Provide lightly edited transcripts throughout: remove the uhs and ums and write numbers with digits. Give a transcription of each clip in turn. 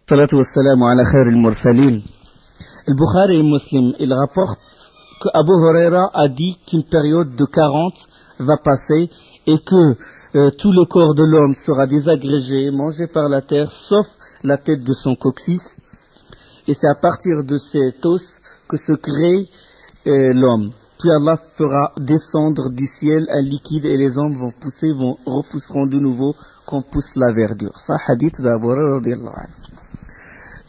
Salatu wassalamu ala khair al-mursalin. Al-Bukhari et Muslim, il rapporte que Abu Huraira a dit qu'une période de 40 va passer et que tout le corps de l'homme sera désagrégé, mangé par la terre, sauf la tête de son coccyx. Et c'est à partir de cet os que se crée l'homme. Puis Allah fera descendre du ciel un liquide et les hommes vont pousser, repousseront de nouveau qu'on pousse la verdure. Ça, hadith d'Abu Huraira radiyallahu anhu.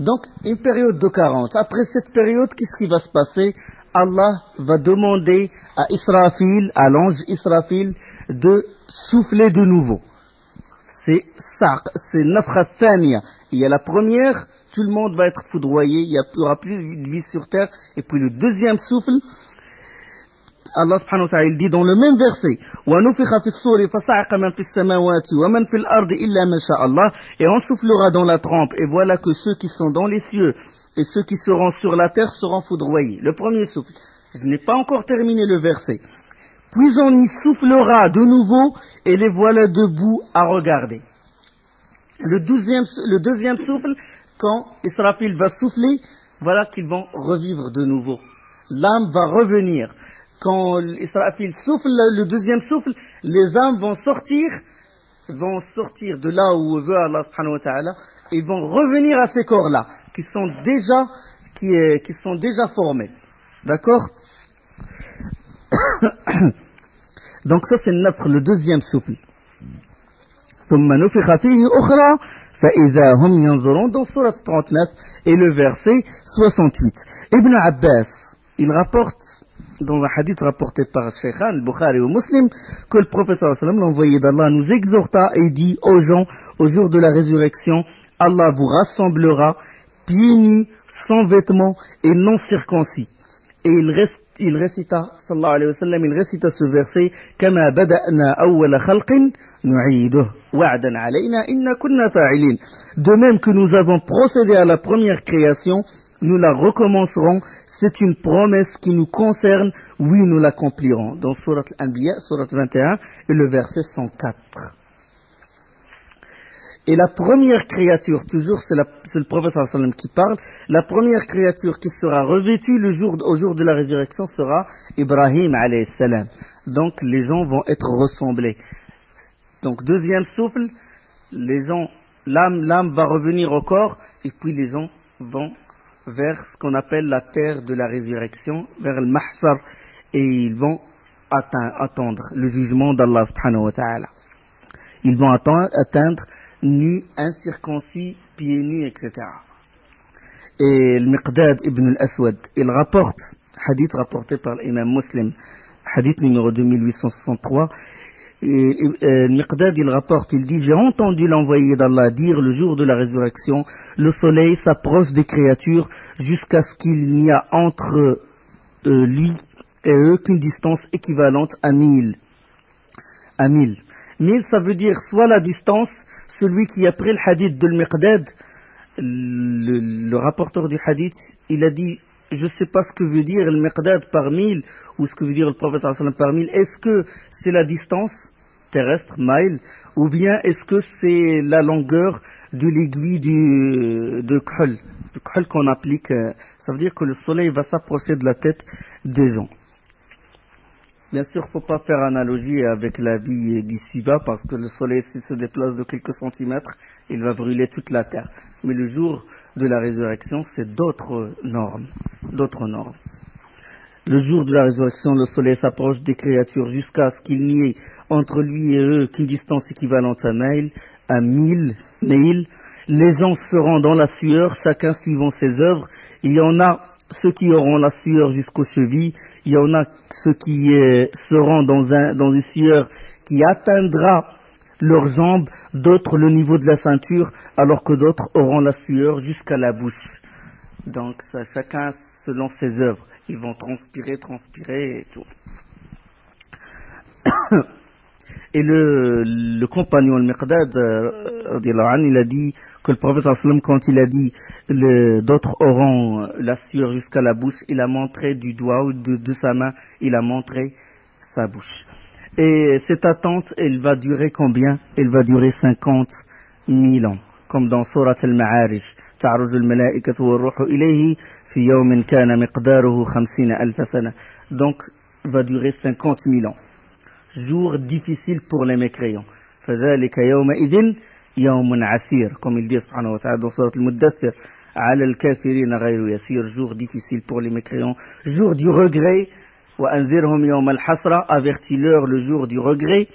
Donc, une période de 40. Après cette période, qu'est-ce qui va se passer? Allah va demander à Israfil, à l'ange Israfil, de souffler de nouveau. C'est nafkha thaniya. Il y a la première, tout le monde va être foudroyé, il n'y aura plus de vie sur terre. Et puis le deuxième souffle, Allah subhanahu wa ta'ala, il dit dans le même verset, وَنُفِخَ فِي الصُّورِ فَصَعِقَ مَنْ فِي السَّمَاوَاتِ وَمَنْ فِي الْأَرْضِ إِلَّا مَا شَاءَ اللَّهُ. Et on soufflera dans la trompe, et voilà que ceux qui sont dans les cieux et ceux qui seront sur la terre seront foudroyés. Le premier souffle. Je n'ai pas encore terminé le verset. Puis on y soufflera de nouveau, et les voilà debout à regarder. Le deuxième souffle, quand Israfil va souffler, voilà qu'ils vont revivre de nouveau. L'âme va revenir. Quand Israfil souffle, le deuxième souffle, les âmes vont sortir de là où veut Allah subhanahu wa ta'ala, et vont revenir à ces corps-là, qui sont déjà formés. D'accord? Donc ça c'est le deuxième souffle. ثم نفخ فيه أخرى فإذا هم ينظرون, dans sourate 39 et le verset 68. Ibn Abbas, il rapporte dans un hadith rapporté par Shaykhan, al-Bukhari ou Muslim, que le prophète sallallahu alayhi wa sallam, l'envoyé d'Allah, nous exhorta et dit aux gens, au jour de la résurrection, Allah vous rassemblera pieds nus, sans vêtements et non circoncis. Et il récita, sallallahu alayhi wa sallam, il récita ce verset, كما بدأنا أول خلق نعيده وعدا علينا إن كنا فاعلين. De même que nous avons procédé à la première création, nous la recommencerons, c'est une promesse qui nous concerne, oui nous l'accomplirons. Dans Surat Al-Anbiya, Surat 21 et le verset 104. Et la première créature, toujours c'est le prophète sallallahu alayhi wa sallam qui parle, la première créature qui sera revêtue au jour de la résurrection sera Ibrahim alayhi salam. Donc les gens vont être ressemblés. Donc deuxième souffle, l'âme va revenir au corps, et puis les gens vont vers ce qu'on appelle la terre de la résurrection, vers le mahshar, et ils vont attendre le jugement d'Allah subhanahu wa ta'ala. Ils vont atteindre nus, incirconcis, pieds nus, etc. Et le Miqdad ibn al-Aswad, il rapporte, hadith rapporté par l'imam Muslim, hadith numéro 2863, et Miqdad il rapporte, il dit, j'ai entendu l'envoyé d'Allah dire le jour de la résurrection, le soleil s'approche des créatures jusqu'à ce qu'il n'y a entre lui et eux qu'une distance équivalente à 1000. 1000, ça veut dire soit la distance, celui qui a pris le hadith de Miqdad, le rapporteur du hadith, il a dit, je ne sais pas ce que veut dire le Miqdad par 1000, ou ce que veut dire le prophète sallallahu alayhi wa sallam par 1000. Est-ce que c'est la distance terrestre, mile, ou bien est-ce que c'est la longueur de l'aiguille de Khul qu'on applique? Ça veut dire que le soleil va s'approcher de la tête des gens. Bien sûr, il ne faut pas faire analogie avec la vie d'ici-bas, parce que le soleil, s'il se déplace de quelques centimètres, il va brûler toute la terre. Mais le jour de la résurrection, c'est d'autres normes. Le jour de la résurrection, le soleil s'approche des créatures jusqu'à ce qu'il n'y ait entre lui et eux qu'une distance équivalente à 1000. Les gens seront dans la sueur, chacun suivant ses œuvres. Il y en a ceux qui auront la sueur jusqu'aux chevilles, il y en a ceux qui seront dans une sueur qui atteindra leurs jambes, d'autres le niveau de la ceinture, alors que d'autres auront la sueur jusqu'à la bouche. Donc ça, chacun selon ses œuvres, ils vont transpirer et tout. Et le compagnon, le Miqdad, il a dit que le prophète sallallahu alayhi wa sallam, quand il a dit d'autres auront la sueur jusqu'à la bouche, il a montré du doigt ou de sa main, il a montré sa bouche. Et cette attente, elle va durer combien? Elle va durer 50 000 ans. comme dans Surat al-Ma'arij, تعرج الملائكة والروح إليه في يوم كان مقداره 50,000 سنة. Donc, va durer 50 000 ans. Jour difficile pour les mécréants. فذلك يومئذ يوم عسير, comme il dit subhanahu wa ta'ala dans Surat al-Muddathir, على الكافرين غير يسير, jour difficile pour les mécréants, jour du regret. وأنذرهم يوم الحسرة, avertis-leur le jour du regret.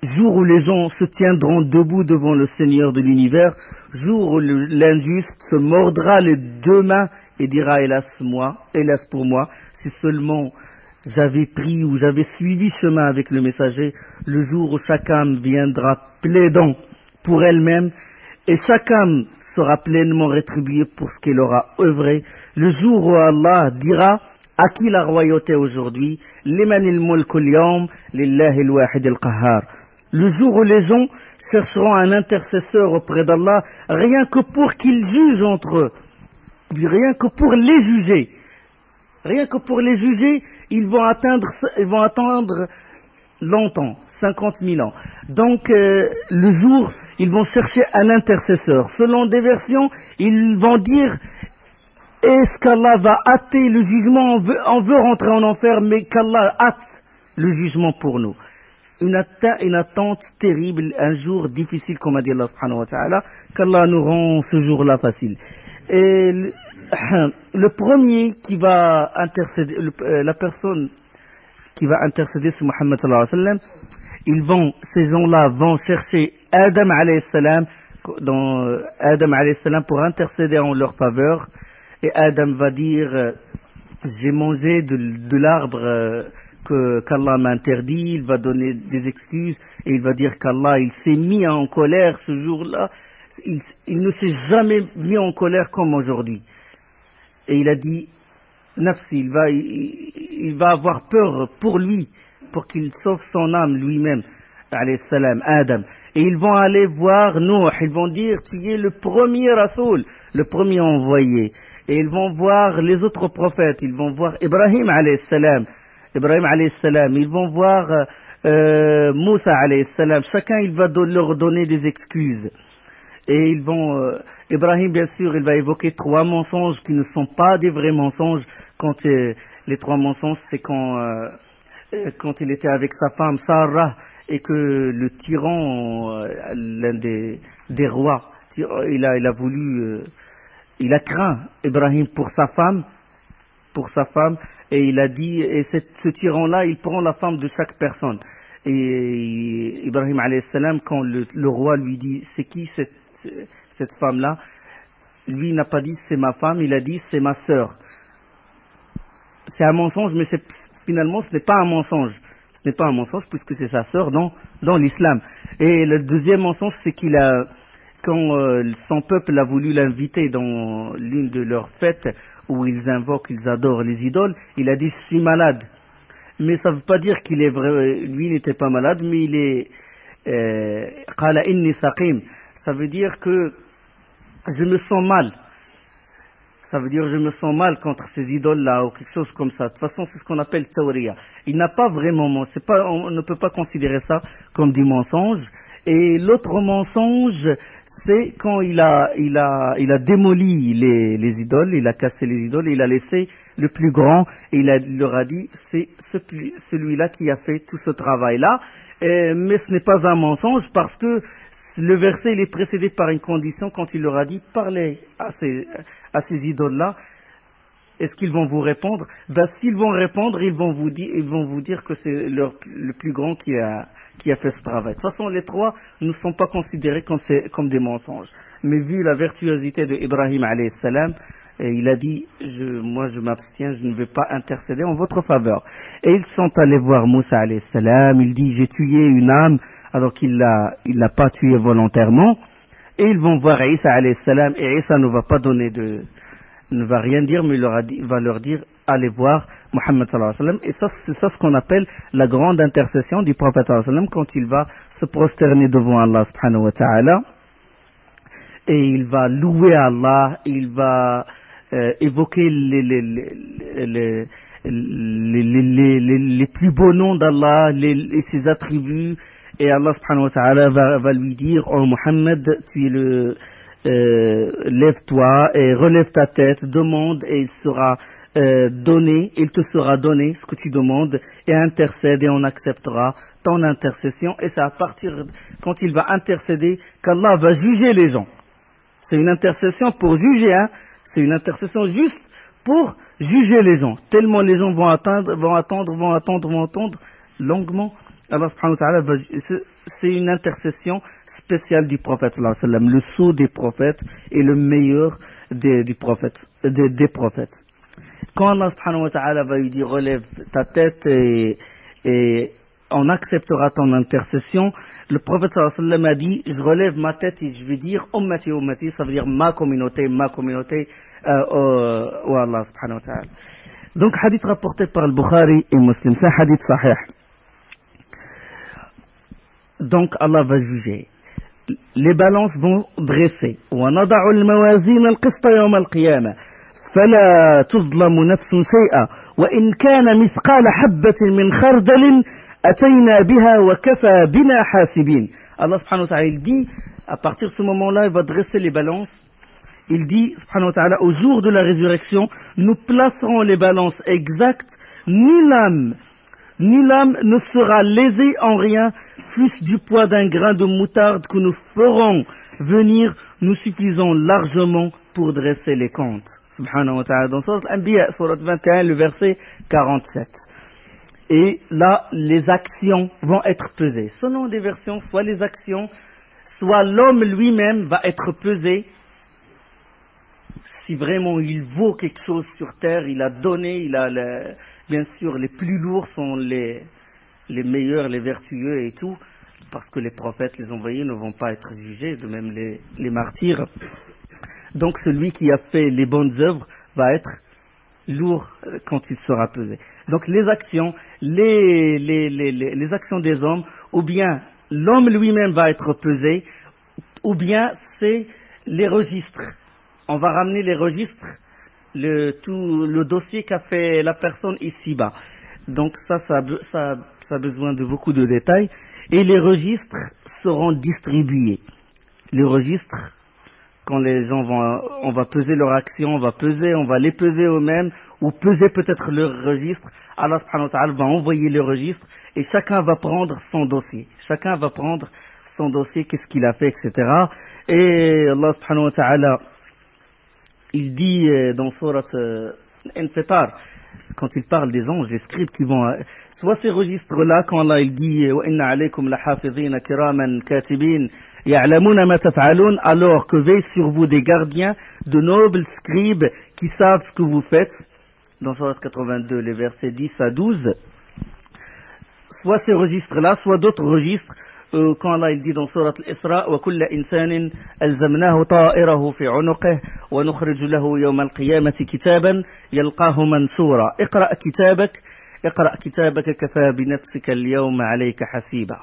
Jour où les gens se tiendront debout devant le Seigneur de l'univers, jour où l'injuste se mordra les deux mains et dira hélas pour moi, si seulement j'avais pris ou j'avais suivi chemin avec le messager, le jour où chaque âme viendra plaidant pour elle-même et chaque âme sera pleinement rétribuée pour ce qu'elle aura œuvré, le jour où Allah dira à qui la royauté aujourd'hui, limanil mulku al-yawm lillahi al-wahid al-qahhar. Le jour où les gens chercheront un intercesseur auprès d'Allah, rien que pour qu'ils jugent entre eux, rien que pour les juger. Rien que pour les juger, ils vont attendre longtemps, 50 000 ans. Donc, le jour, ils vont chercher un intercesseur. Selon des versions, ils vont dire, est-ce qu'Allah va hâter le jugement, on veut rentrer en enfer, mais qu'Allah hâte le jugement pour nous. Une attente terrible, un jour difficile, comme a dit Allah subhanahu wa ta'ala, qu'Allah nous rend ce jour-là facile. Et le premier qui va intercéder, la personne qui va intercéder, c'est Muhammad sallallahu alayhi wa sallam. Ces gens-là vont chercher Adam alayhi salam, pour intercéder en leur faveur. Et Adam va dire, j'ai mangé de l'arbre qu'Allah m'a interdit. Il va donner des excuses et il va dire qu'Allah, il s'est mis en colère ce jour-là. Il ne s'est jamais mis en colère comme aujourd'hui. Et il a dit, Nafsi, il va avoir peur pour lui, pour qu'il sauve son âme lui-même, alayhi salam, Adam. Et ils vont aller voir Nuh, ils vont dire, tu es le premier Rasoul, le premier envoyé. Et ils vont voir les autres prophètes, ils vont voir Ibrahim alayhi salam, ils vont voir Moussa alayhi salam. Chacun, il va leur donner des excuses. Et ils vont, Ibrahim, bien sûr, il va évoquer 3 mensonges qui ne sont pas des vrais mensonges. Quand les 3 mensonges, c'est quand il était avec sa femme Sarah et que le tyran, l'un des rois, il a craint Ibrahim pour sa femme, et il a dit, et ce tyran-là, il prend la femme de chaque personne. Et Ibrahim alayhi salam, quand le roi lui dit, c'est qui cette femme-là, lui n'a pas dit c'est ma femme, il a dit c'est ma sœur. C'est un mensonge, mais finalement ce n'est pas un mensonge. Ce n'est pas un mensonge puisque c'est sa sœur dans l'islam. Et le deuxième mensonge, c'est quand son peuple a voulu l'inviter dans l'une de leurs fêtes où ils adorent les idoles, il a dit je suis malade. Mais ça ne veut pas dire qu'il est vrai, lui n'était pas malade, mais il est qala inni saqim. Ça veut dire que je me sens mal. Ça veut dire je me sens mal contre ces idoles-là ou quelque chose comme ça. De toute façon, c'est ce qu'on appelle tawriya. Il n'a pas vraiment, on ne peut pas considérer ça comme du mensonge. Et l'autre mensonge, c'est quand il a démoli les idoles, il a cassé les idoles, et il a laissé le plus grand, et il leur a dit, c'est celui-là qui a fait tout ce travail-là. Mais ce n'est pas un mensonge parce que le verset il est précédé par une condition quand il leur a dit parlez à ces idoles-là. Est-ce qu'ils vont vous répondre? S'ils vont répondre, ils vont vous dire que c'est le plus grand qui a fait ce travail. De toute façon, les 3 ne sont pas considérés comme des mensonges. Mais vu la virtuosité de Ibrahim alayhi salam, il a dit, moi je m'abstiens, je ne vais pas intercéder en votre faveur. Et ils sont allés voir Moussa alayhi salam, il dit, j'ai tué une âme, alors qu'il l'a pas tué volontairement. Et ils vont voir Isa alayhi salam, et Isa ne va rien dire, mais il va leur dire, allez voir Muhammad sallallahu alayhi wa sallam. Et ça, c'est ça ce qu'on appelle la grande intercession du prophète sallallahu alayhi wa sallam quand il va se prosterner devant Allah subhanahu wa ta'ala. Et il va louer Allah, il va évoquer les plus beaux noms d'Allah, ses attributs, Et Allah subhanahu wa ta'ala va lui dire, oh Muhammad, lève-toi et relève ta tête, demande et il te sera donné ce que tu demandes, et intercède et on acceptera ton intercession. Et c'est à partir quand il va intercéder qu'Allah va juger les gens. C'est une intercession pour juger, hein. C'est une intercession juste pour juger les gens. Tellement les gens vont attendre longuement. Allah subhanahu wa ta'ala c'est une intercession spéciale du prophète sallallahu alayhi wa sallam, le sceau des prophètes et le meilleur des prophètes. Quand Allah subhanahu wa ta'ala va lui dire relève ta tête et on acceptera ton intercession, le prophète sallallahu alayhi wa sallam a dit je relève ma tête et je vais dire ummati ummati, ça veut dire ma communauté au Allah subhanahu wa ta'ala. Donc hadith rapporté par le Bukhari et Muslim, c'est un hadith sahih. Donc Allah va juger. Les balances vont dresser. وَنَضَعُ الْمَوَازِينَ الْقِسْطَ يَوْمَ الْقِيَامَةِ فَلَا تُظْلَمُ نَفْسٌ شَيْئًا وَإِنْ كَانَ مِثْقَالَ حَبَّةٍ مِنْ خَرْدَلٍ أَتَيْنَا بِهَا وَكَفَى بِنَا حَاسِبِينَ. Allah subhanahu wa ta'ala, il dit, à partir de ce moment-là, il va dresser les balances. Il dit, subhanahu wa ta'ala, au jour de la résurrection, nous placerons les balances exactes, nulle âme ne sera lésée en rien, fût-ce du poids d'un grain de moutarde que nous ferons venir, nous suffisons largement pour dresser les comptes. Subhanahu wa ta'ala, dans Surat Al-Anbiya, Surat 21, le verset 47. Et là, les actions vont être pesées. Selon des versions, soit les actions, soit l'homme lui-même va être pesé. Si vraiment il vaut quelque chose sur terre, il a donné, bien sûr les plus lourds sont les meilleurs, les vertueux et tout, parce que les prophètes, les envoyés ne vont pas être jugés, de même les martyrs. Donc celui qui a fait les bonnes œuvres va être lourd quand il sera pesé. Donc les actions, les actions des hommes, ou bien l'homme lui-même va être pesé, ou bien c'est les registres. On va ramener les registres, le dossier qu'a fait la personne ici-bas. Donc ça a besoin de beaucoup de détails. Et les registres seront distribués. Les registres, quand les gens on va peser leur action, on va les peser eux-mêmes, ou peser peut-être leur registre. Allah subhanahu wa ta'ala va envoyer les registres, et chacun va prendre son dossier. Qu'est-ce qu'il a fait, etc. Et Allah subhanahu wa ta'ala, il dit dans Surat Infitar, quand il parle des anges, les scribes qui vont, soit ces registres-là, quand Allah il dit وَإِنَّ عَلَيْكُمْ لَحَافِظِينَ كِرَامًا كَاتِبِينَ يَعْلَمُونَ مَا تَفْعَلُونَ, alors que veillent sur vous des gardiens, de nobles scribes qui savent ce que vous faites, dans Surat 82, les versets 10 à 12, soit ces registres-là, soit d'autres registres, quand Allah il dit dans Surat Al-Isra وَكُلَّ إِنسَانٍ أَلْزَمْنَاهُ طَائِرَهُ فِي عُنُقِهِ وَنُخْرِجُ لَهُ يَوْمَ الْقِيَامَةِ كِتَابًا يَلْقَاهُ مَنْشُورًا اقرأ كتابك كفى بنفسك اليوم عليك حسيبا.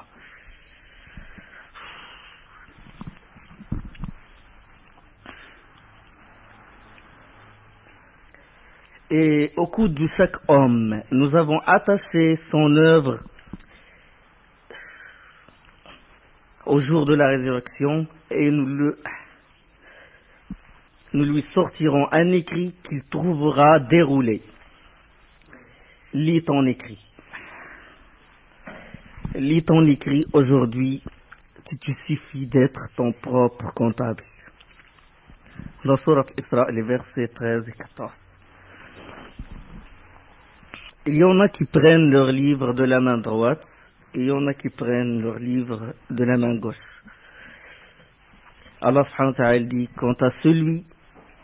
Et au cou de chaque homme, nous avons attaché son œuvre au jour de la résurrection, et nous lui sortirons un écrit qu'il trouvera déroulé. Lis ton écrit aujourd'hui, si tu suffis d'être ton propre comptable. Dans Surat Isra, les versets 13 et 14. Il y en a qui prennent leur livre de la main droite, et il y en a qui prennent leur livre de la main gauche. Allah subhanahu wa ta'ala dit, quant à celui,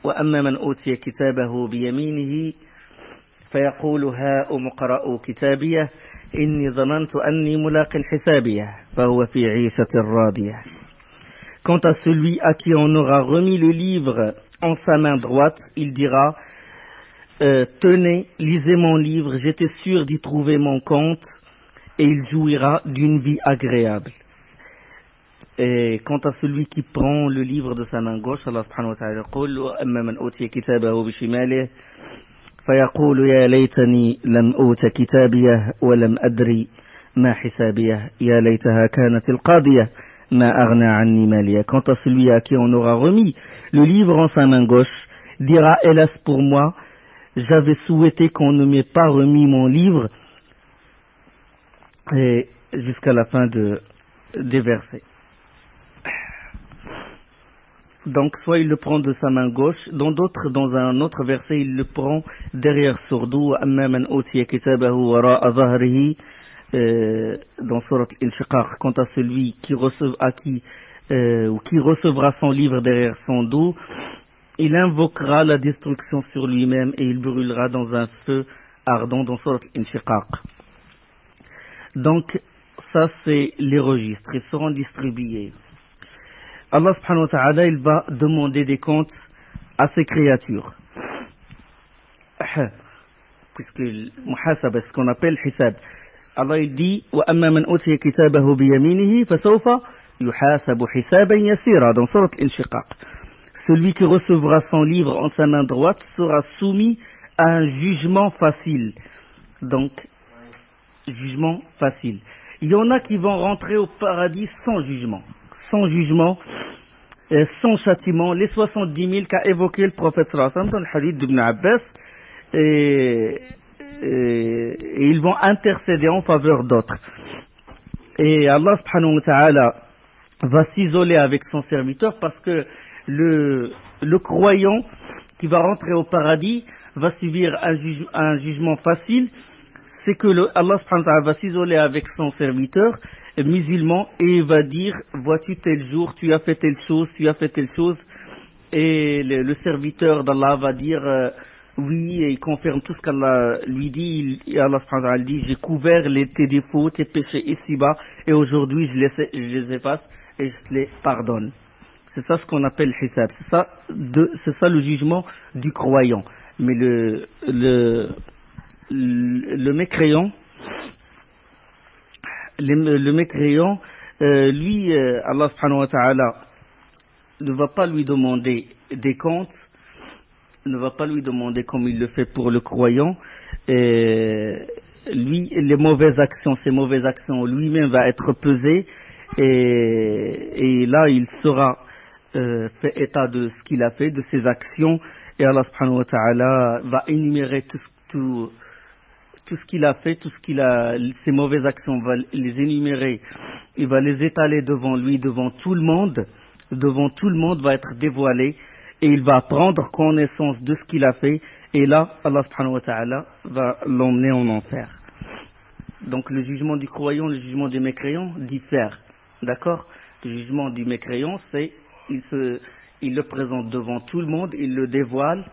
وَأَمَّا مَنْ أُوتِيَ كِتَابَهُ بِيَمِينِهِ فَيَقُولُ هَاؤُمُ اقْرَءُوا كِتَابِيَهْ إِنِّي ظَنَنْتُ أَنِّي مُلَاقٍ حِسَابِيَهْ فَهُوَ فِي عِيشَةٍ رَاضِيَةٍ. Quant à celui à qui on aura remis le livre en sa main droite, il dira, tenez, lisez mon livre, j'étais sûr d'y trouver mon compte, et il jouira d'une vie agréable. Et quant à celui qui prend le livre de sa main gauche, Allah subhanahu wa ta'ala يقول وَأَمَّا مَنْ أُوتِيَ كِتَابَهُ بِشِمَالِهِ فَيَقُولُ يَا لَيْتَنِي لَمْ أُوتَ كِتَابِيَهْ وَلَمْ أَدْرِ ما حسابيه يا ليتها كانت القاضية ما أغنى عني مالية. Quant à celui à qui on aura remis le livre en sa main gauche, dira hélas pour moi, j'avais souhaité qu'on ne m'ait pas remis mon livre, et jusqu'à la fin des versets. Donc soit il le prend de sa main gauche, dans un autre verset il le prend derrière son dos, amma man utiya kitabahu wara'a zahrihi, dans Surat Al-Inshiqaq. Quant à celui qui recevra son livre derrière son dos, il invoquera la destruction sur lui-même et il brûlera dans un feu ardent, dans Surat Al-Inshiqaq. Donc ça c'est les registres, ils seront distribués. Allah subhanahu wa ta'ala, il va demander des comptes à ses créatures. Puisque muhasaba, ce qu'on appelle hisab. Allah il dit وَأَمَّا مَنْ أُوتِيَ كِتَابَهُ بِيَمِينِهِ فَسَوْفَ يُحَاسَبُ حِسَابًا يَسِيرًا, dans Surat Al-Inshiqaq. Celui qui recevra son livre en sa main droite sera soumis à un jugement facile. Donc, jugement facile. Il y en a qui vont rentrer au paradis sans jugement, sans châtiment, les 70 000 qu'a évoqué le prophète sallallahu alayhi wa sallam dans le hadith d'Ibn Abbas, et ils vont intercéder en faveur d'autres. Et Allah subhanahu wa ta'ala va s'isoler avec son serviteur, parce que le croyant qui va rentrer au paradis va subir un jugement facile. C'est que Allah subhanahu wa ta'ala va s'isoler avec son serviteur musulman et il va dire, vois-tu tel jour, tu as fait telle chose, et le serviteur d'Allah va dire oui, et il confirme tout ce qu'Allah lui dit, et Allah subhanahu wa ta'ala dit, j'ai couvert tes défauts, tes péchés ici-bas, et aujourd'hui je les efface et je te les pardonne. C'est ça ce qu'on appelle hisab, c'est ça le jugement du croyant. Mais le mécréant, lui, Allah subhanahu wa ta'ala ne va pas lui demander des comptes, ne va pas lui demander comme il le fait pour le croyant. Lui, ses mauvaises actions, lui-même va être pesé, et là il sera fait état de ce qu'il a fait, de ses actions, et Allah subhanahu wa ta'ala va énumérer tout ce qu'il a fait, ses mauvaises actions, va les énumérer, il va les étaler devant lui, devant tout le monde va être dévoilé, et il va prendre connaissance de ce qu'il a fait, et là, Allah subhanahu wa ta'ala va l'emmener en enfer. Donc le jugement du croyant, le jugement des mécréants diffèrent, d'accord? Le jugement du mécréant, c'est, il le présente devant tout le monde, il le dévoile,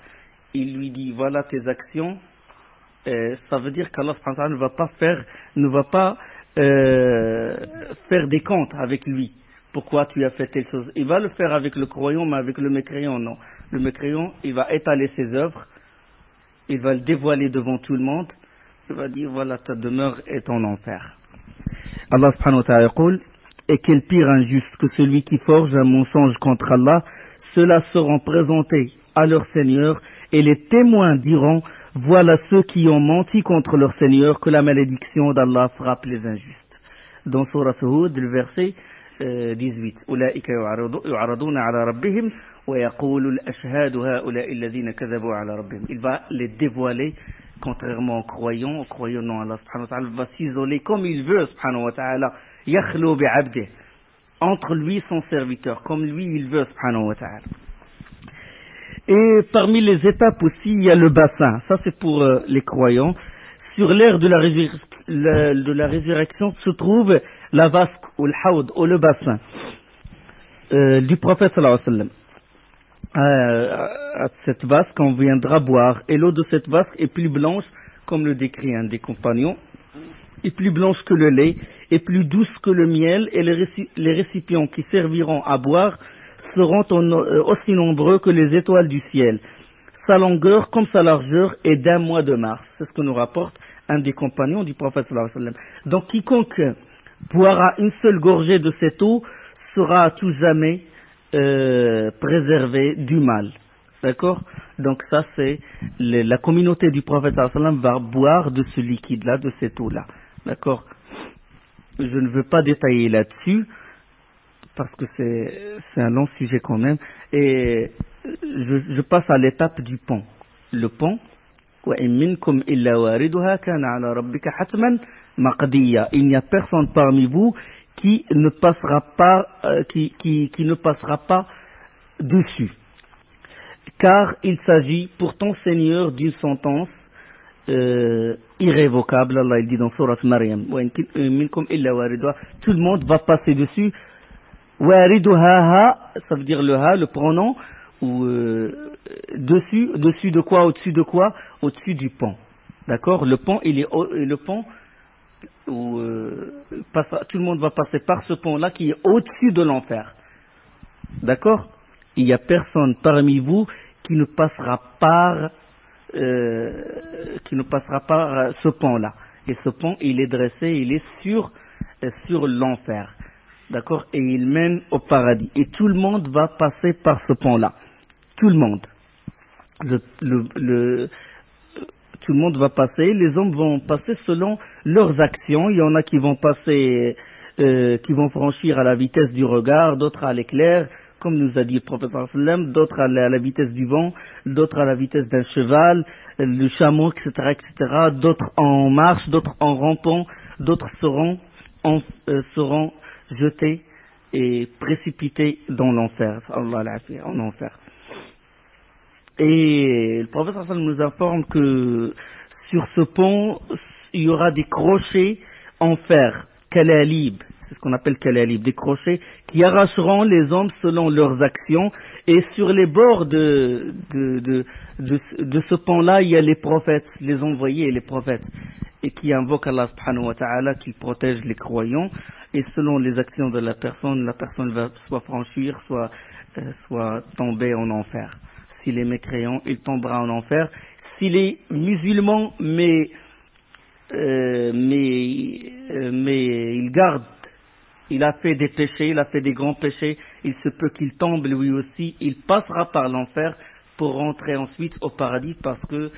il lui dit, voilà tes actions. Ça veut dire qu'Allah subhanahu wa ta'ala ne va pas faire des comptes avec lui. Pourquoi tu as fait telle chose? Il va le faire avec le croyant, mais avec le mécréant, non. Le mécréant, il va étaler ses œuvres, il va le dévoiler devant tout le monde, il va dire, voilà, ta demeure est en enfer. Allah subhanahu wa ta'ala dit, et quel pire injuste que celui qui forge un mensonge contre Allah, ceux-là seront présentés à leur Seigneur, et les témoins diront, voilà ceux qui ont menti contre leur Seigneur, que la malédiction d'Allah frappe les injustes. Dans Surah Hud, le verset 18. أولئك يعرضون على ربهم ويقول الأشهاد هؤلاء الذين كذبوا على ربهم. Il va les dévoiler, contrairement aux croyants non, Allah subhanahu wa ta'ala va s'isoler comme il veut, subhanahu wa ta'ala, yakhlu bi'abdih, entre lui son serviteur, comme lui il veut, subhanahu wa ta'ala. Et parmi les étapes aussi, il y a le bassin. Ça, c'est pour les croyants. Sur l'aire de la résurrection se trouve la vasque, ou le haoud, ou le bassin du prophète sallallahu alayhi wa sallam. À cette vasque, on viendra boire. Et l'eau de cette vasque est plus blanche, comme le décrit un des compagnons, est plus blanche que le lait, et plus douce que le miel, et les récipients qui serviront à boire seront aussi nombreux que les étoiles du ciel. Sa longueur comme sa largeur est d'1 mois de mars. C'est ce que nous rapporte un des compagnons du prophète sallallahu alayhi wa sallam. Donc quiconque boira une seule gorgée de cette eau sera à tout jamais préservé du mal. D'accord? Donc ça c'est la communauté du prophète sallallahu alayhi wa sallam va boire de ce liquide-là, de cette eau-là. D'accord? je ne veux pas détailler là-dessus, parce que c'est un long sujet quand même, et je passe à l'étape du pont. Le pont, وَإِن مِّنكُمْ إِلَّا وَارِدُهَا كَانَ عَلَى رَبِّكَ حَتْمًا مَقْضِيًّا. Il n'y a personne parmi vous qui ne passera pas, qui ne passera pas dessus. Car il s'agit pour ton Seigneur d'une sentence irrévocable. Allah il dit dans Sourate Maryam, tout le monde va passer dessus. Wariduha, ça veut dire le ha, le pronom, ou dessus de quoi, au-dessus de quoi, au-dessus du pont. D'accord? Le pont, il est le pont où tout le monde va passer par ce pont-là qui est au-dessus de l'enfer. D'accord? Il n'y a personne parmi vous qui ne passera par ce pont-là. Et ce pont, il est dressé, il est sur l'enfer. D'accord? Et il mène au paradis. Et tout le monde va passer par ce pont-là. Tout le monde. Tout le monde va passer. Les hommes vont passer selon leurs actions. Il y en a qui vont passer, qui vont franchir à la vitesse du regard, d'autres à l'éclair, comme nous a dit le professeur sallam, d'autres à la vitesse du vent, d'autres à la vitesse d'un cheval, le chameau, etc., etc., d'autres en marche, d'autres en rampant, d'autres seront jetés et précipités dans l'enfer, en enfer. Et le professeur sallam nous informe que sur ce pont, il y aura des crochets en fer, kalalib. C'est ce qu'on appelle kalalib, des crochets qui arracheront les hommes selon leurs actions. Et sur les bords de ce pont-là, il y a les prophètes, les envoyés et les prophètes, et qui invoquent Allah subhanahu wa ta'ala, qui protège les croyants. Et selon les actions de la personne va soit franchir, soit tomber en enfer. S'il est mécréant, il tombera en enfer. S'il est musulman, mais il a fait des péchés, il a fait des grands péchés, il se peut qu'il tombe lui aussi, il passera par l'enfer pour rentrer ensuite au paradis, parce que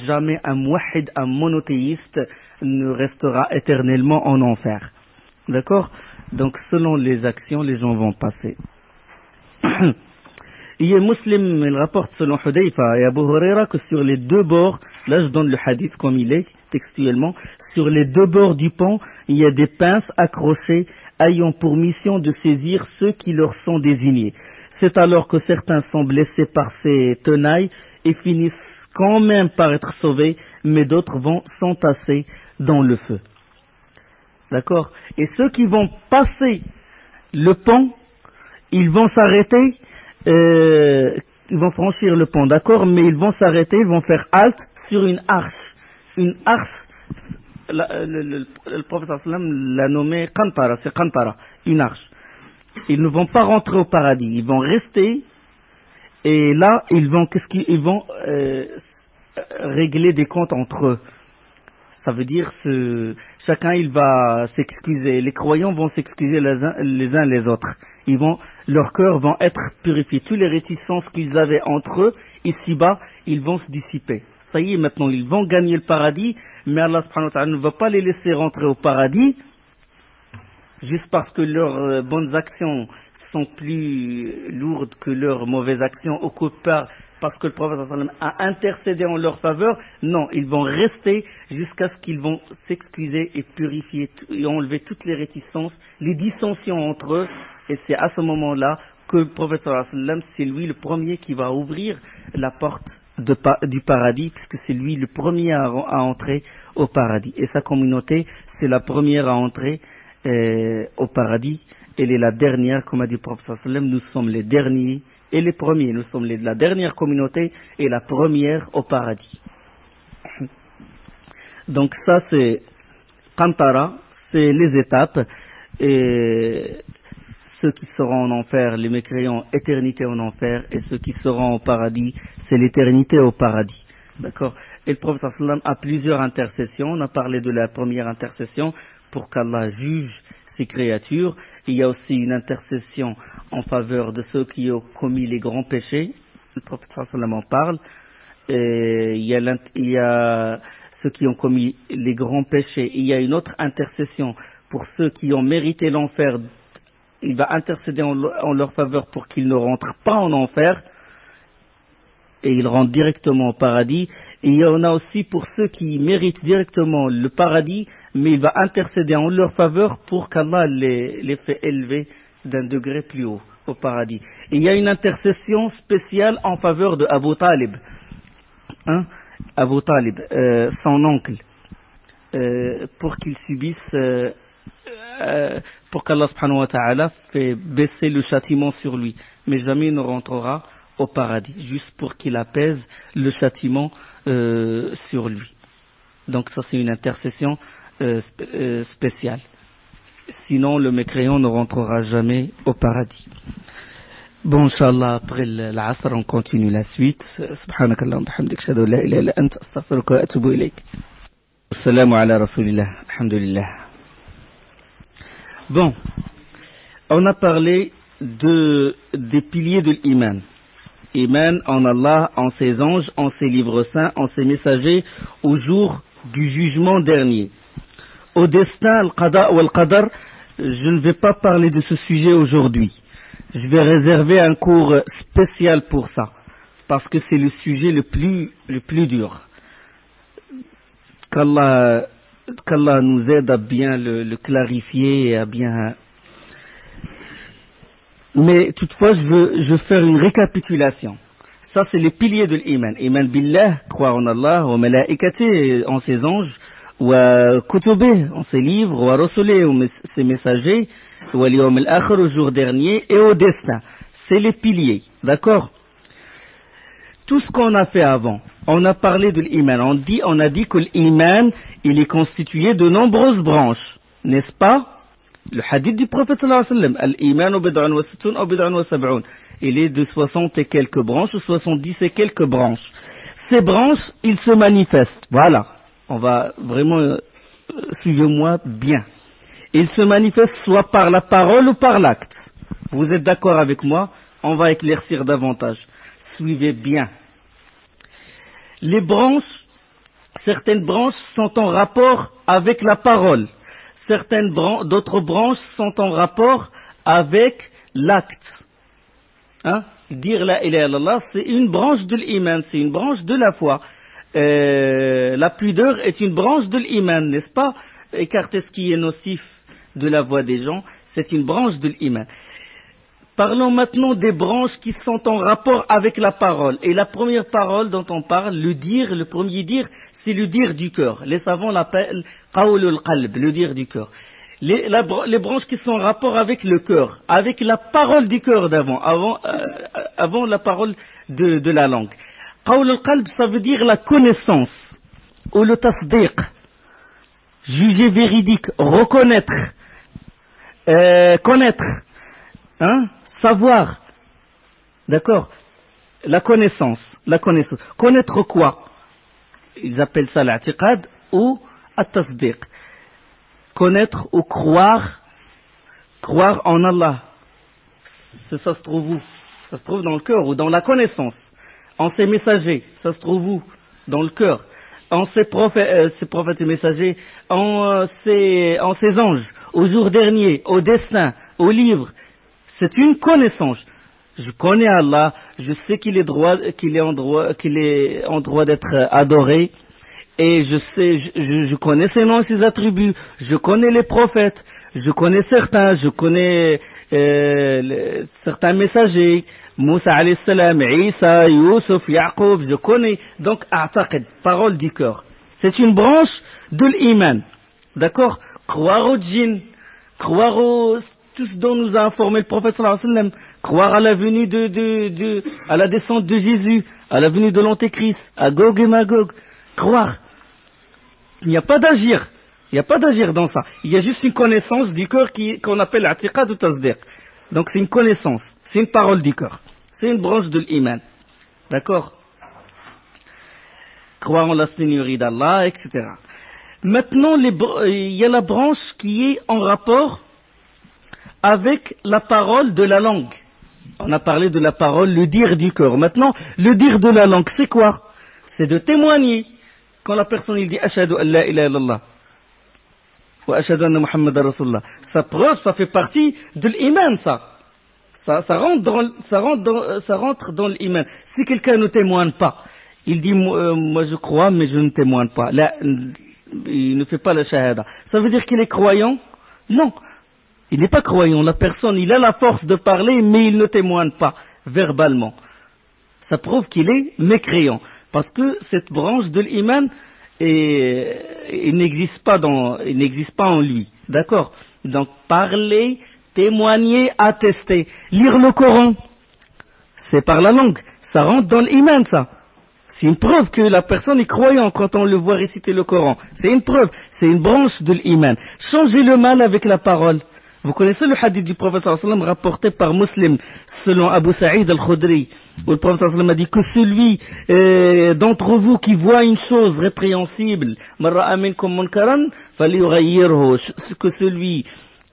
jamais un muwahhid, un monothéiste ne restera éternellement en enfer. D'accord? Donc selon les actions, les gens vont passer. Il y a Muslim, il rapporte selon Hudayfa et Abu Huraira que sur les deux bords, là je donne le hadith comme il est, textuellement, sur les deux bords du pont, il y a des pinces accrochées ayant pour mission de saisir ceux qui leur sont désignés. C'est alors que certains sont blessés par ces tenailles et finissent quand même par être sauvés, mais d'autres vont s'entasser dans le feu. D'accord? Et ceux qui vont passer le pont, ils vont s'arrêter, ils vont franchir le pont, d'accord, mais ils vont s'arrêter, ils vont faire halte sur une arche. Une arche, le professeur sallam l'a nommé Qantara, c'est Qantara, une arche. Ils ne vont pas rentrer au paradis, ils vont rester, et là, ils vont régler des comptes entre eux. Ça veut dire chacun il va s'excuser. Les croyants vont s'excuser les uns les autres. Leurs cœurs vont être purifiés. Toutes les réticences qu'ils avaient entre eux, ici-bas, ils vont se dissiper. Ça y est, maintenant, ils vont gagner le paradis, mais Allah subhanahu wa ta'ala ne va pas les laisser rentrer au paradis, juste parce que leurs bonnes actions sont plus lourdes que leurs mauvaises actions, ou parce que le prophète sallallahu alayhi wa sallam a intercédé en leur faveur. Non, ils vont rester jusqu'à ce qu'ils vont s'excuser et purifier et enlever toutes les réticences, les dissensions entre eux. Et c'est à ce moment-là que le prophète sallallahu alayhi wa sallam, c'est lui le premier qui va ouvrir la porte du paradis, puisque c'est lui le premier à entrer au paradis. Et sa communauté, c'est la première à entrer au paradis. Elle est la dernière, comme a dit le prophète sallallahu alayhi wa sallam, nous sommes les derniers et les premiers. Nous sommes la dernière communauté et la première au paradis. Donc ça c'est Qantara, c'est les étapes. Et ceux qui seront en enfer, les mécréants, éternité en enfer, et ceux qui seront au paradis, c'est l'éternité au paradis. D'accord? Et le prophète sallallahu alayhi wa sallam a plusieurs intercessions. On a parlé de la première intercession pour qu'Allah juge ses créatures. Il y a aussi une intercession en faveur de ceux qui ont commis les grands péchés. Le prophète sallallahu alayhi wa sallam en parle. Et il y a ceux qui ont commis les grands péchés. Il y a une autre intercession pour ceux qui ont mérité l'enfer. Il va intercéder en leur faveur pour qu'ils ne rentrent pas en enfer et ils rentrent directement au paradis. Et il y en a aussi pour ceux qui méritent directement le paradis, mais il va intercéder en leur faveur pour qu'Allah les fait élever d'un degré plus haut au paradis. Et il y a une intercession spéciale en faveur de Abu Talib, Abu Talib, son oncle, pour qu'il subisse, pour qu'Allah subhanahu wa ta'ala fait baisser le châtiment sur lui, mais jamais il ne rentrera au paradis, juste pour qu'il apaise le châtiment sur lui. Donc ça c'est une intercession spéciale. Sinon le mécréant ne rentrera jamais au paradis. Bon, Inch'Allah, après l'Asr, on continue la suite. Subhanakallah wa bihamdik, ashhadu an la ilaha illa anta, astaghfiruka wa atubu ilayk. Assalamu ala rasulillah, alhamdulillah. Bon, on a parlé des piliers de l'iman. Iman en Allah, en ses anges, en ses livres saints, en ses messagers, au jour du jugement dernier. Au destin, al-qada ou al-qadar, je ne vais pas parler de ce sujet aujourd'hui. Je vais réserver un cours spécial pour ça, parce que c'est le sujet le plus dur. Qu'Allah nous aide à bien le clarifier et à bien... Mais toutefois, je veux faire une récapitulation. Ça, c'est les piliers de l'iman. Iman billah, croire en Allah, wa malaikati, en ses anges, wa kutubih, en ses livres, wa rasulih, en ses messagers, wa liyawm al-akhir, au jour dernier, et au destin. C'est les piliers, d'accord? Tout ce qu'on a fait avant, on a parlé de l'iman. On a dit que l'iman, il est constitué de nombreuses branches, n'est-ce pas? Le hadith du prophète sallallahu alayhi wa sallam, al-iman bid'un wa sittun ou bid'un wa sab'un, il est de 60 et quelques branches, ou 70 et quelques branches. Ces branches, ils se manifestent. Voilà. On va vraiment, suivez-moi bien. Ils se manifestent soit par la parole ou par l'acte. Vous êtes d'accord avec moi? On va éclaircir davantage. Suivez bien. Les branches, certaines branches sont en rapport avec la parole. D'autres branches sont en rapport avec l'acte. Dire la ilaha illallah, c'est une branche de l'iman, c'est une branche de la foi. La pudeur est une branche de l'iman, n'est-ce pas? Écarter ce qui est nocif de la voix des gens, c'est une branche de l'iman. Parlons maintenant des branches qui sont en rapport avec la parole. Et la première parole dont on parle, le premier dire, c'est le dire du cœur. Les savants l'appellent qawlul qalb, le dire du cœur. Les branches qui sont en rapport avec le cœur, avec la parole du cœur avant la parole de la langue. Qawlul qalb, ça veut dire la connaissance, ou le tasdiq, juger véridique, reconnaître, connaître, savoir, d'accord, la connaissance. Connaître quoi? Ils appellent ça l'a'tiqad ou at-tasdiq. Connaître ou croire en Allah. Ça se trouve où? Ça se trouve dans le cœur ou dans la connaissance. En ses messagers, ça se trouve où? Dans le cœur. En ses prophètes et messagers, en ses anges, au jour dernier, au destin, au livre. C'est une connaissance. Je connais Allah, je sais qu'il est en droit d'être adoré, et je connais ses noms et ses attributs, je connais les prophètes, je connais je connais certains messagers, Moussa alayhi salam, Isa, Yusuf, Yaqub, je connais. Donc, a'taqid, parole du cœur. C'est une branche de l'iman. D'accord? Croire au djinn, croire tout ce dont nous a informé le prophète sallallahu alayhi wa sallam, croire à la venue à la descente de Jésus, à la venue de l'Antéchrist, à Gog et Magog, croire. Il n'y a pas d'agir. Il n'y a pas d'agir dans ça. Il y a juste une connaissance du cœur qu'on appelle l'atiqad ou tasdiq. Donc c'est une connaissance, c'est une parole du cœur. C'est une branche de l'iman. D'accord? Croire en la Seigneurie d'Allah, etc. Maintenant, il y a la branche qui est en rapport avec la parole de la langue. On a parlé de la parole, le dire du cœur. Maintenant, le dire de la langue, c'est quoi? C'est de témoigner. Quand la personne il dit Ashhadu an la ilaha illallah wa ashhadu anna Muhammadan Rasulullah, sa preuve, ça fait partie de l'iman, ça. Ça rentre dans l'iman. Si quelqu'un ne témoigne pas, il dit moi je crois mais je ne témoigne pas. Là, il ne fait pas la shahada. Ça veut dire qu'il est croyant? Non. Il n'est pas croyant. La personne, il a la force de parler mais il ne témoigne pas verbalement. Ça prouve qu'il est mécréant. Parce que cette branche de l'iman, il n'existe pas en lui. D'accord? Donc, parler, témoigner, attester. Lire le Coran, c'est par la langue. Ça rentre dans l'iman, ça. C'est une preuve que la personne est croyante quand on le voit réciter le Coran. C'est une preuve. C'est une branche de l'iman. Changer le mal avec la parole. Vous connaissez le hadith du prophète sallallahu alayhi wa sallam rapporté par Muslim, selon Abu Sa'id al-Khudri, où le prophète sallallahu alayhi wa sallam a dit que celui d'entre vous qui voit une chose répréhensible, que celui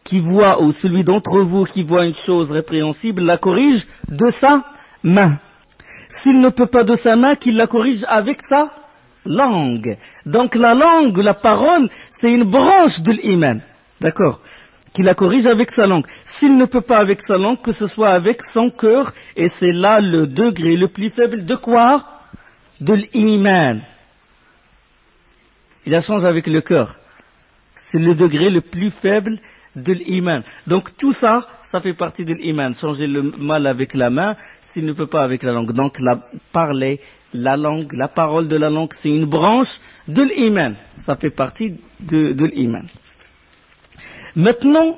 qui voit, ou celui d'entre vous qui voit une chose répréhensible, la corrige de sa main. S'il ne peut pas de sa main, qu'il la corrige avec sa langue. Donc la langue, la parole, c'est une branche de l'iman. D'accord? Qu'il la corrige avec sa langue. S'il ne peut pas avec sa langue, que ce soit avec son cœur, et c'est là le degré le plus faible de quoi? De l'iman. Il a changé avec le cœur. C'est le degré le plus faible de l'iman. Donc tout ça, ça fait partie de l'iman. Changer le mal avec la main, s'il ne peut pas avec la langue. Donc parler, la langue, la parole de la langue, c'est une branche de l'iman. Ça fait partie de l'iman. Maintenant,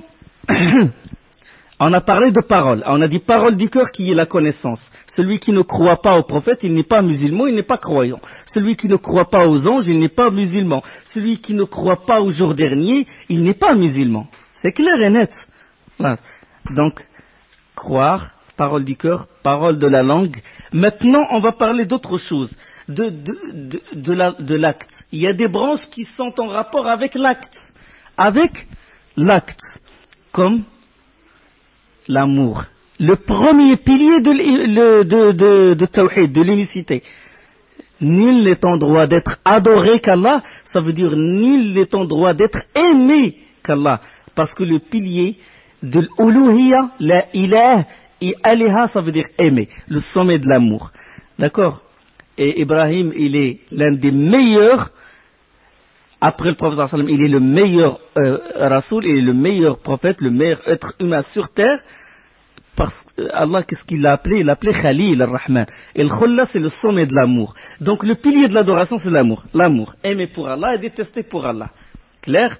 on a parlé de parole. On a dit parole du cœur qui est la connaissance. Celui qui ne croit pas au prophète, il n'est pas musulman, il n'est pas croyant. Celui qui ne croit pas aux anges, il n'est pas musulman. Celui qui ne croit pas au jour dernier, il n'est pas musulman. C'est clair et net. Voilà. Donc, croire, parole du cœur, parole de la langue. Maintenant, on va parler d'autre chose, de l'acte. Il y a des branches qui sont en rapport avec l'acte. Avec l'acte, comme l'amour. Le premier pilier de Tawhid, de l'unicité. Nul n'est en droit d'être adoré qu'Allah, ça veut dire nul n'est en droit d'être aimé qu'Allah. Parce que le pilier de l'uluhiyya, la ilah, et aliha, ça veut dire aimer, le sommet de l'amour. D'accord? Et Ibrahim, il est l'un des meilleurs. Après le prophète sallam, il est le meilleur rasoul, il est le meilleur prophète, le meilleur être humain sur terre. Parce que Allah, qu'est-ce qu'il l'a appelé? Il l'a appelé Khalil al-Rahman. Et le Khulla, c'est le sommet de l'amour. Donc le pilier de l'adoration, c'est l'amour. L'amour. Aimer pour Allah et détester pour Allah. Clair?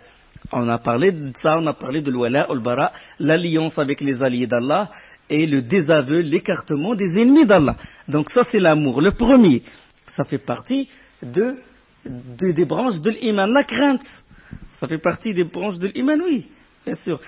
On a parlé de ça, on a parlé de l'wala, al-bara, l'alliance avec les alliés d'Allah et le désaveu, l'écartement des ennemis d'Allah. Donc ça, c'est l'amour. Le premier, ça fait partie des branches de l'iman, la crainte. Ça fait partie des branches de l'iman, oui, bien sûr.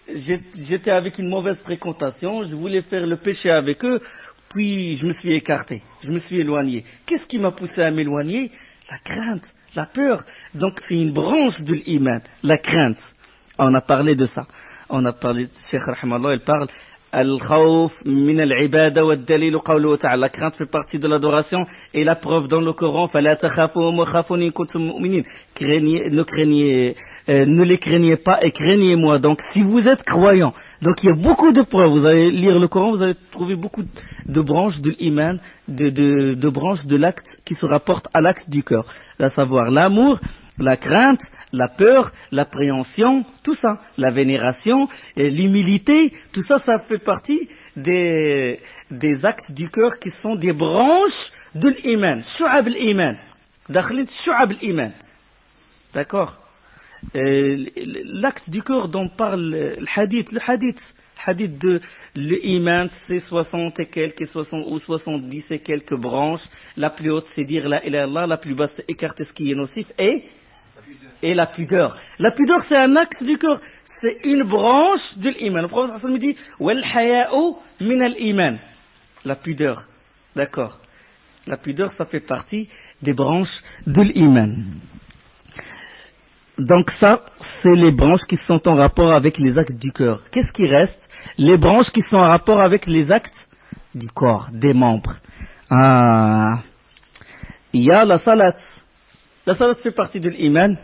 J'étais avec une mauvaise fréquentation, je voulais faire le péché avec eux, puis je me suis écarté, je me suis éloigné. Qu'est-ce qui m'a poussé à m'éloigner? La crainte, la peur. Donc c'est une branche de l'iman, la crainte. On a parlé de ça. On a parlé, Cheikh Rahimallah, il parle Al-Khawf min al-ibada wa ad-dalil qawluhu ta'ala. La crainte fait partie de l'adoration et la preuve dans le Coran. Fala takhafuhum wa khafuni in kuntum mu'minin. Ne les craignez pas et craignez-moi. Donc si vous êtes croyants, donc il y a beaucoup de preuves. Vous allez lire le Coran, vous allez trouver beaucoup de branches de l'iman, de branches de l'acte qui se rapportent à l'acte du cœur. À savoir l'amour, la crainte, la peur, l'appréhension, tout ça, la vénération, l'humilité, tout ça, ça fait partie des actes du cœur qui sont des branches de l'iman, shu'ab l'iman, dakhlit shu'ab l'iman. D'accord? L'acte du cœur dont parle le hadith de l'iman, c'est 60 et quelques, ou 70 et quelques branches. La plus haute, c'est dire la ilaha illallah, la plus basse, c'est écarter ce qui est nocif, et la pudeur. La pudeur, c'est un axe du cœur. C'est une branche de l'iman. Le prophète sallallahu alayhi wa sallam dit wal haya'u min al-iman. La pudeur. D'accord. La pudeur, ça fait partie des branches de l'iman. Donc ça, c'est les branches qui sont en rapport avec les actes du cœur. Qu'est-ce qui reste? Les branches qui sont en rapport avec les actes du corps, des membres. il y a la salat. La salat fait partie de l'iman.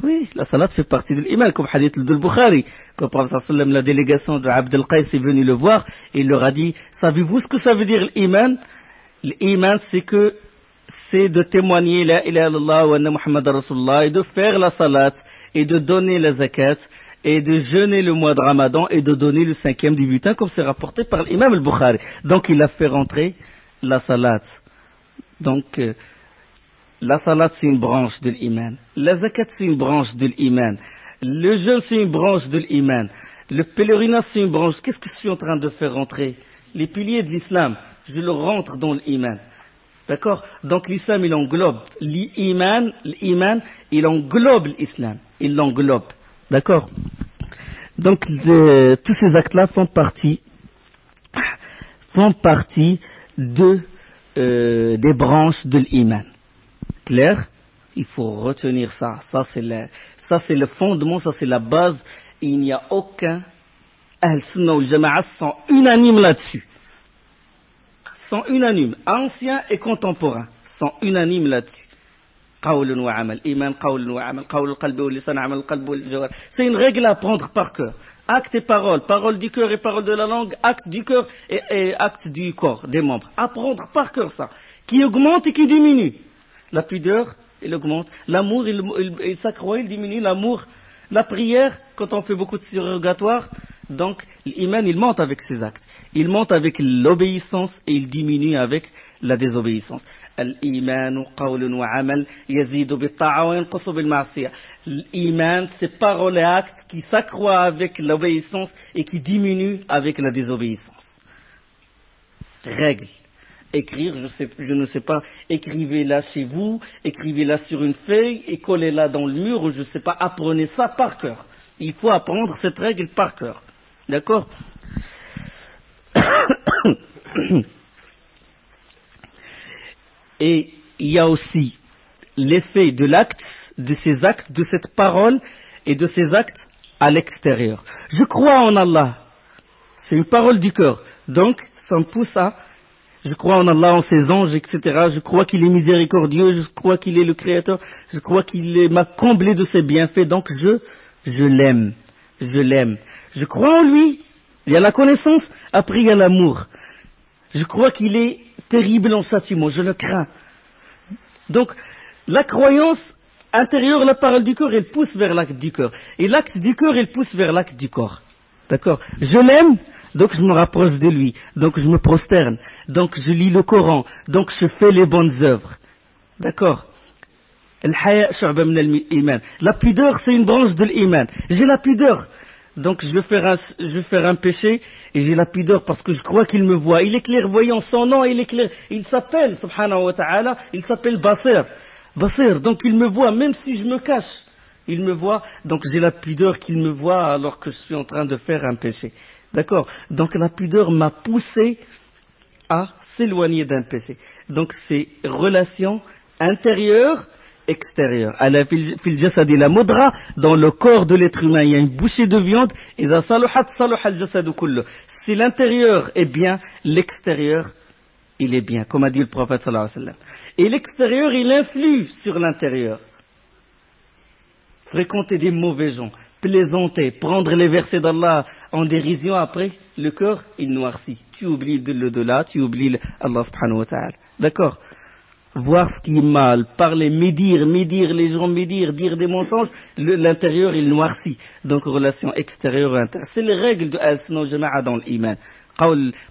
Oui, la salat fait partie de l'iman, comme hadith de Bukhari. Quand le prophète sallam, la délégation de Abd al-Qais est venue le voir, et il leur a dit, savez-vous ce que ça veut dire l'iman? L'iman, c'est de témoigner la ilaha illallah wa anna Muhammad Rasulullah, et de faire la salat, et de donner la zakat, et de jeûner le mois de Ramadan, et de donner le 5e du butin, comme c'est rapporté par l'imam al-Bukhari. Donc il a fait rentrer la salat. Donc, la salat, c'est une branche de l'iman. La zakat, c'est une branche de l'iman. Le jeûne, c'est une branche de l'iman. Le pèlerinage, c'est une branche. Qu'est-ce que je suis en train de faire rentrer? Les piliers de l'islam, je le rentre dans l'iman. D'accord? Donc l'islam, il englobe l'iman, il englobe l'islam. Il l'englobe. D'accord? Donc tous ces actes-là font partie des branches de l'iman. Clair? Il faut retenir ça. Ça c'est le fondement, ça c'est la base. Et il n'y a aucun Ahl-Sunnah wal Jama'a sont unanimes là-dessus. Sont unanimes, anciens et contemporains, sont unanimes là-dessus. قول وعمل إيمان قول وعمل قول القلب واللسان عمل القلب والجوارح. C'est une règle à prendre par cœur. Acte et parole, parole du cœur et parole de la langue, acte du cœur et acte du corps, des membres. Apprendre par cœur ça, qui augmente et qui diminue. La pudeur, il augmente. L'amour, il s'accroît, il diminue. L'amour, la prière, quand on fait beaucoup de surrogatoires, donc l'iman, il monte avec ses actes. Il monte avec l'obéissance et il diminue avec la désobéissance. L'iman, qawlun wa amal, yazidu bit-ta'a wa yanqusu bil-ma'siyah. L'iman, c'est parole et acte qui s'accroît avec l'obéissance et qui diminue avec la désobéissance. Règle. Écrire, je ne sais pas, écrivez-la chez vous, écrivez-la sur une feuille et collez-la dans le mur, ou je ne sais pas, apprenez ça par cœur. Il faut apprendre cette règle par cœur. D'accord? Et il y a aussi l'effet de l'acte, de ces actes, de cette parole et de ces actes à l'extérieur. Je crois en Allah. C'est une parole du cœur. Donc, ça me pousse à je crois en Allah, en ses anges, etc. Je crois qu'il est miséricordieux, je crois qu'il est le Créateur, je crois qu'il m'a comblé de ses bienfaits, donc je l'aime, je l'aime. Je crois en lui, il y a la connaissance, après il y a l'amour. Je crois qu'il est terrible en châtiment, je le crains. Donc, la croyance intérieure, la parole du cœur, elle pousse vers l'acte du cœur. Et l'acte du cœur, elle pousse vers l'acte du corps. D'accord? Je l'aime. Donc je me rapproche de lui, donc je me prosterne, donc je lis le Coran, donc je fais les bonnes œuvres. D'accord? La pudeur, c'est une branche de l'iman. J'ai la pudeur, donc je vais faire un péché, et j'ai la pudeur parce que je crois qu'il me voit. Il est clairvoyant, son nom il est clair. Il s'appelle, subhanahu wa ta'ala, il s'appelle Basir. Basir, donc il me voit, même si je me cache. Il me voit, donc j'ai la pudeur qu'il me voit alors que je suis en train de faire un péché. D'accord? Donc la pudeur m'a poussé à s'éloigner d'un péché. Donc c'est relation intérieure, extérieure. La mudra, dans le corps de l'être humain, il y a une bouchée de viande, et si l'intérieur est bien, l'extérieur, il est bien, comme a dit le prophète sallallahu alayhi wa sallam. Et l'extérieur, il influe sur l'intérieur. Fréquenter des mauvais gens, plaisanter, prendre les versets d'Allah en dérision, après, le cœur, il noircit. Tu oublies l'au-delà, tu oublies Allah subhanahu wa ta'ala. D'accord? Voir ce qui est mal, parler, médire les gens, dire des mensonges, l'intérieur, il noircit. Donc, relation extérieure et intérieure. C'est les règles de Al-Sunnah wal Jama'a dans l'iman.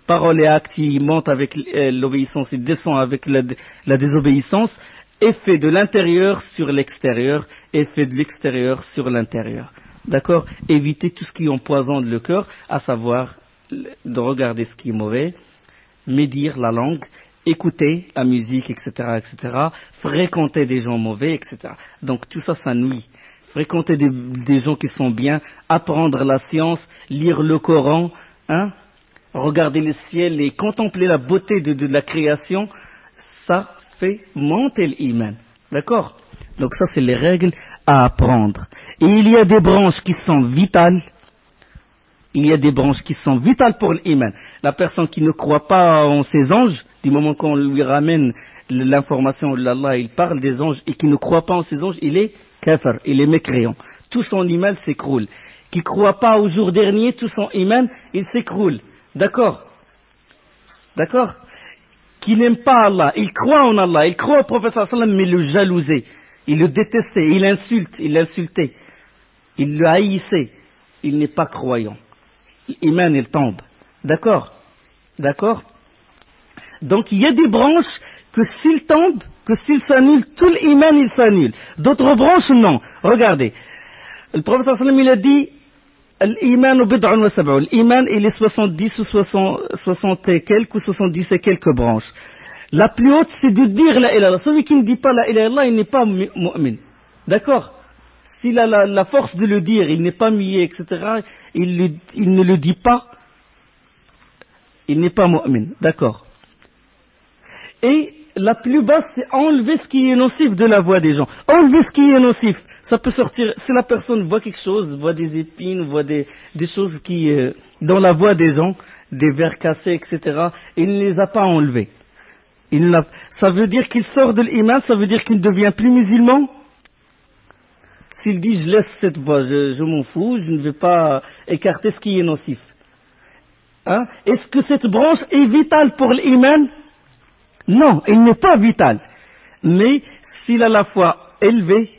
Parole et acte, il monte avec l'obéissance, il descend avec la désobéissance. Effet de l'intérieur sur l'extérieur, effet de l'extérieur sur l'intérieur. D'accord? Éviter tout ce qui empoisonne le cœur, à savoir de regarder ce qui est mauvais, médire la langue, écouter la musique, etc., etc., fréquenter des gens mauvais, etc. Donc tout ça, ça nuit. Fréquenter des gens qui sont bien, apprendre la science, lire le Coran, hein, regarder le ciel et contempler la beauté de la création, ça fait monter l'iman. D'accord? Donc ça, c'est les règles à apprendre. Et il y a des branches qui sont vitales. Il y a des branches qui sont vitales pour l'iman. La personne qui ne croit pas en ses anges, Du moment qu'on lui ramène l'information d'Allah, il parle des anges et qui ne croit pas en ces anges, il est kafir, il est mécréant. Tout son iman s'écroule. Qui ne croit pas au jour dernier, tout son iman, il s'écroule. D'accord? D'accord? Qui n'aime pas Allah, il croit en Allah, il croit au prophète sallallahu alayhi wa sallam, mais il le jalousait, il le détestait, il l'insultait, il le haïssait. Il n'est pas croyant. L'iman, il tombe. D'accord? D'accord? Donc il y a des branches que s'il tombe, que s'il s'annule, tout l'iman il s'annule. D'autres branches, non. Regardez. Le prophète sallallahu alayhi wa sallam, il a dit l'iman bid'un wa sab'un. L'iman, il est 70 ou 60 et quelques ou 70 et quelques branches. La plus haute, c'est de dire la ilaha illallah. Celui qui ne dit pas la ilaha illallah, il n'est pas mu'min. D'accord? S'il a la force de le dire, il n'est pas muet, etc., il ne le dit pas, il n'est pas mu'min. D'accord? Et la plus basse, c'est enlever ce qui est nocif de la voix des gens. Enlever ce qui est nocif. Ça peut sortir, si la personne voit quelque chose, voit des épines, voit des choses qui, dans la voix des gens, des verres cassés, etc., il ne les a pas enlevés. Ça veut dire qu'il sort de l'iman, ça veut dire qu'il ne devient plus musulman. S'il dit, je laisse cette voix, je m'en fous, je ne vais pas écarter ce qui est nocif. Hein? Est-ce que cette branche est vitale pour l'iman? Non, il n'est pas vital. Mais s'il a la foi élevée,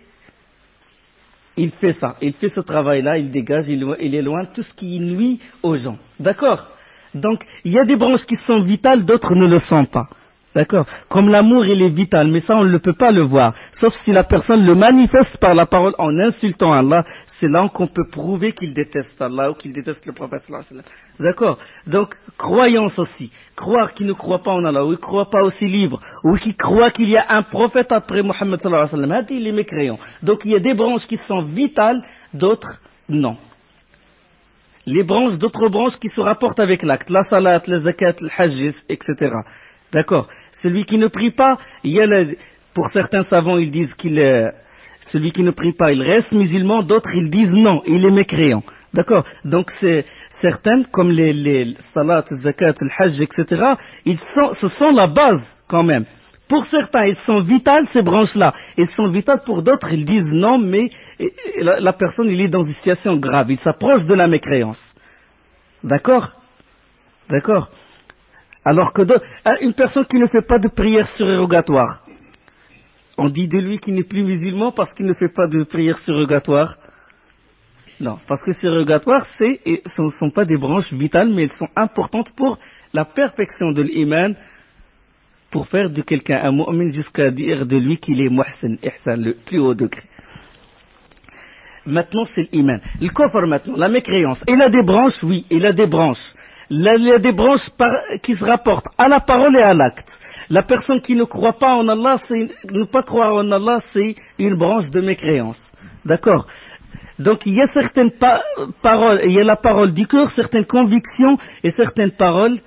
il fait ça. Il fait ce travail-là, il dégage, il éloigne tout ce qui nuit aux gens. D'accord? Donc, il y a des branches qui sont vitales, d'autres ne le sont pas. D'accord? Comme l'amour, il est vital, mais ça, on ne peut pas le voir. Sauf si la personne le manifeste par la parole en insultant Allah. C'est là qu'on peut prouver qu'il déteste Allah ou qu'il déteste le prophète sallallahu alayhi wa sallam. D'accord? Donc, croyance aussi. Croire qu'il ne croit pas en Allah, ou qu'il ne croit pas aux ses livres, ou qu'il croit qu'il y a un prophète après Mohammed sallallahu alayhi wa sallam. Il est mécréant. Donc, il y a des branches qui sont vitales, d'autres non. Les branches, d'autres branches qui se rapportent avec l'acte. La salat, la zakat, le hajj, etc. D'accord. Celui qui ne prie pas, pour certains savants, ils disent celui qui ne prie pas, il reste musulman, d'autres, ils disent non, il est mécréant. D'accord. Donc, c'est certaines, comme les salat, zakat, le hajj, etc., ce sont la base, quand même. Pour certains, ils sont vitales, ces branches-là. Ils sont vitales pour d'autres, ils disent non, mais la personne, il est dans une situation grave. Il s'approche de la mécréance. D'accord. D'accord. Alors que une personne qui ne fait pas de prière surrogatoire, on dit de lui qu'il n'est plus musulman parce qu'il ne fait pas de prière surrogatoire. Non, parce que surrogatoire, ce ne sont pas des branches vitales, mais elles sont importantes pour la perfection de l'iman, pour faire de quelqu'un un mu'min jusqu'à dire de lui qu'il est muhsin, ihsan, le plus haut degré. Maintenant, c'est l'iman. Le kufr maintenant, la mécréance. Il a des branches, oui, il a des branches. Il y a des branches qui se rapportent à la parole et à l'acte. La personne qui ne croit pas en Allah, ne pas croire en Allah, c'est une branche de mécréance. D'accord? Donc il y a certaines paroles, il y a la parole du cœur, certaines convictions et certaines paroles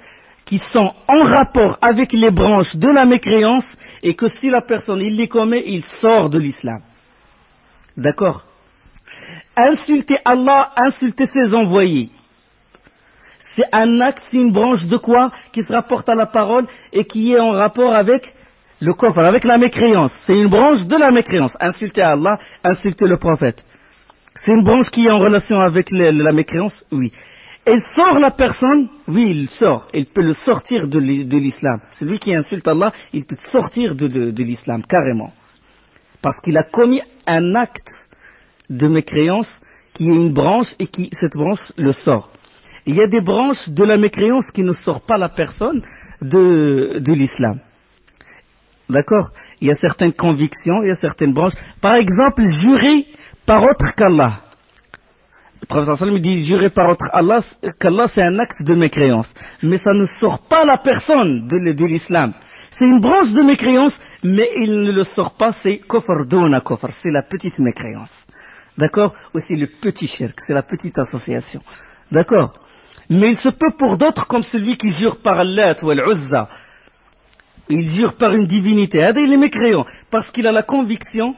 qui sont en rapport avec les branches de la mécréance et que si la personne il les commet, il sort de l'islam. D'accord? Insulter Allah, insulter ses envoyés. C'est un acte, c'est une branche de quoi qui se rapporte à la parole et qui est en rapport avec le kufr, avec la mécréance. C'est une branche de la mécréance. Insulter Allah, insulter le prophète. C'est une branche qui est en relation avec la mécréance, oui. Elle sort la personne, oui, il sort. Elle peut le sortir de l'islam. Celui qui insulte Allah, il peut sortir de l'islam, carrément. Parce qu'il a commis un acte de mécréance qui est une branche et qui, cette branche le sort. Il y a des branches de la mécréance qui ne sortent pas la personne de l'islam. D'accord? Il y a certaines convictions, il y a certaines branches. Par exemple, jurer par autre qu'Allah. Le prophète sallallahu alayhi wa sallam dit jurer par autre qu'Allah, c'est un acte de mécréance. Mais ça ne sort pas la personne de l'islam. C'est une branche de mécréance, mais il ne le sort pas, c'est kufr duna kufr, c'est la petite mécréance. D'accord? Aussi le petit shirk, c'est la petite association. D'accord? Mais il se peut pour d'autres comme celui qui jure par Allah ou Al-Uzza. Il jure par une divinité. Il est mécréant parce qu'il a la conviction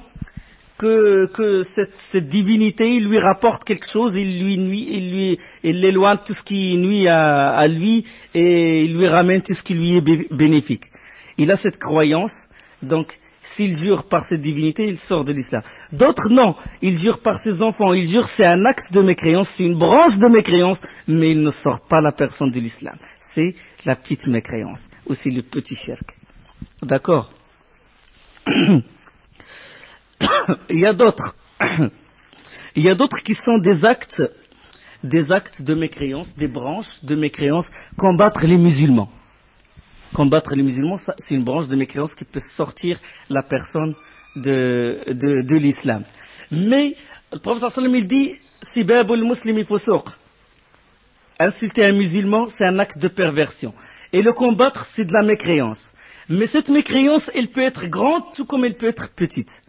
que cette divinité il lui rapporte quelque chose, il l'éloigne tout ce qui nuit à lui et il lui ramène tout ce qui lui est bénéfique. Il a cette croyance, donc s'il jure par cette divinité, il sort de l'islam. D'autres non, ils jurent par ses enfants, ils jurent c'est un axe de mécréance, c'est une branche de mécréance, mais ils ne sortent pas la personne de l'islam. C'est la petite mécréance, ou c'est le petit shirk. D'accord. Il y a d'autres qui sont des actes de mécréance, des branches de mécréance, combattre les musulmans. Combattre les musulmans, c'est une branche de mécréance qui peut sortir la personne de l'islam. Mais le prophète sallallahu alayhi wa sallam il dit sibabul muslimi fusuq. Insulter un musulman, c'est un acte de perversion. Et le combattre, c'est de la mécréance. Mais cette mécréance, elle peut être grande tout comme elle peut être petite.